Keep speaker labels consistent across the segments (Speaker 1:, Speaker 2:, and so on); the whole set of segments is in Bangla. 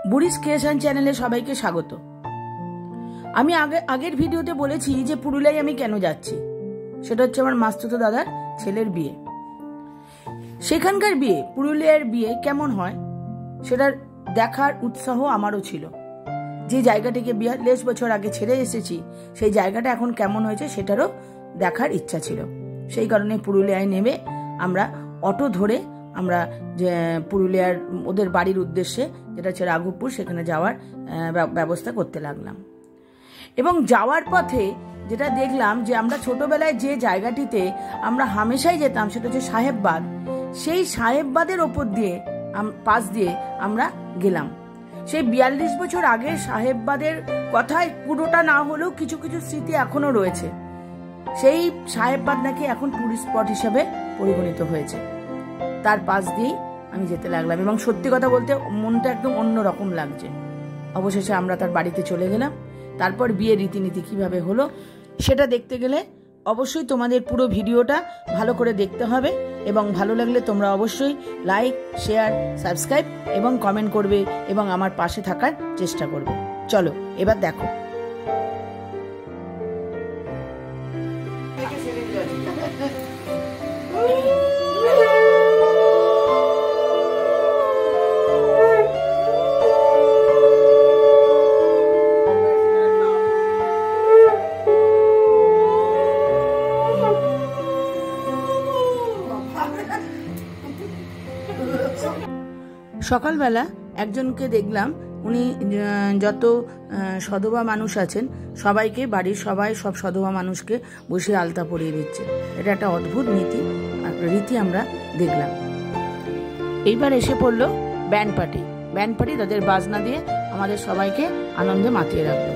Speaker 1: বুড়িস ক্রিয়েশন চ্যানেলে সবাইকে স্বাগত। আমি আগের ভিডিওতে বলেছি যে পুরুলিয়ায় আমি কেন যাচ্ছি। সেটা হচ্ছে আমার মাস্তুতো দাদার ছেলের বিয়ে। সেখানকার বিয়ে, পুরুলিয়ার বিয়ে কেমন হয় সেটার দেখার উৎসাহ আমারও ছিল। যে জায়গাটিকে 42 বছর আগে ছেড়ে এসেছি সেই জায়গাটা এখন কেমন হয়েছে সেটারও দেখার ইচ্ছা ছিল। সেই কারণে পুরুলিয়ায় নেমে আমরা অটো ধরে আমরা যে পুরুলিয়ার ওদের বাড়ির উদ্দেশ্যে, যেটা হচ্ছে রাঘবপুর, সেখানে যাওয়ার ব্যবস্থা করতে লাগলাম। এবং যাওয়ার পথে যেটা দেখলাম যে আমরা ছোটবেলায় যে জায়গাটিতে আমরা হামেশাই যেতাম সেটা হচ্ছে সাহেববাদ। সেই সাহেববাদের ওপর দিয়ে পাশ দিয়ে আমরা গেলাম। সেই 42 বছর আগের সাহেববাদের কথায় পুরোটা না হলেও কিছু কিছু স্মৃতি এখনো রয়েছে। সেই সাহেববাদ নাকি এখন টুরিস্ট স্পট হিসেবে পরিগণিত হয়েছে। তার পাশ দিয়েই আমি যেতে লাগলাম এবং সত্যি কথা বলতে মনটা একদম অন্যরকম লাগছে। অবশেষে আমরা তার বাড়িতে চলে গেলাম। তারপর বিয়ের রীতিনীতি কিভাবে হলো সেটা দেখতে গেলে অবশ্যই তোমাদের পুরো ভিডিওটা ভালো করে দেখতে হবে এবং ভালো লাগলে তোমরা অবশ্যই লাইক, শেয়ার, সাবস্ক্রাইব এবং কমেন্ট করবে এবং আমার পাশে থাকার চেষ্টা করবে। চলো এবার দেখো। সকালবেলা একজনকে দেখলাম, উনি যত সধবা মানুষ আছেন সবাইকে, বাড়ির সব সধবা মানুষকে বসে আলতা পরিয়ে দিচ্ছে। এটা একটা অদ্ভুত রীতি আমরা দেখলাম। এইবার এসে পড়লো ব্যান্ড পার্টি তাদের বাজনা দিয়ে আমাদের সবাইকে আনন্দে মাতিয়ে রাখলো।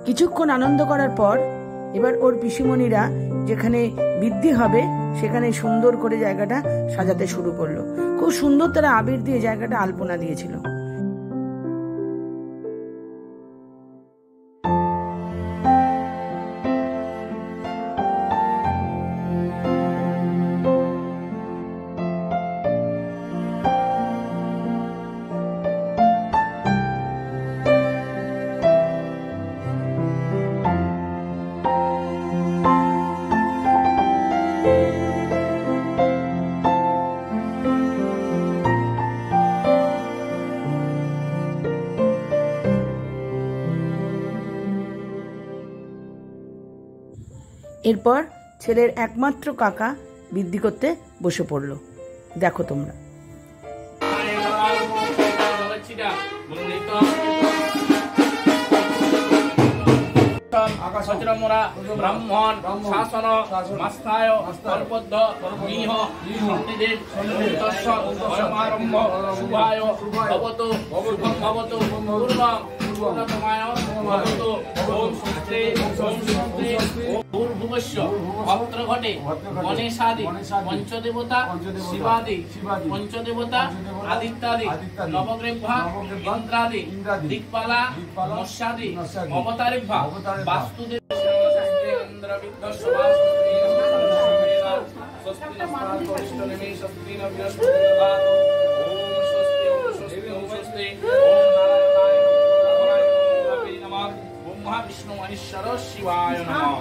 Speaker 1: কিছুক্ষণ আনন্দ করার পর এবার ওর পিসিমণিরা যেখানে বৃদ্ধি হবে সেখানে সুন্দর করে জায়গাটা সাজাতে শুরু করলো। খুব সুন্দর তারা আবির দিয়ে জায়গাটা আলপনা দিয়েছিল। এরপর ছেলের একমাত্র কাকা বৃদ্ধি করতে বসে পড়ল। দেখো তোমরা।
Speaker 2: বজ্রমুরা ব্রাহ্মণ শাসন মাস্তায় কল্পদ্দ মিহ সন্নিদেব তস্য পরমারম্ভ শুভায় ভবতু শুভং ভবতু পূর্বং পূর্ণতমায় ভবতু। ওম স্বস্তি ওম স্বস্তি। ভূর্ভুবস্য অত্র ঘটে গণেশাদি পঞ্চদেবতা শিবাদি পঞ্চদেবতা আদিত্যাদি নবগ্রহা ইন্দ্রাদি দিকপালা মৎস্যাদি অবতারেভ্যা বাস্তুদেব মহাবিষ্ণু মহেশ্বর শিবায় নমঃ।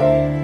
Speaker 3: you.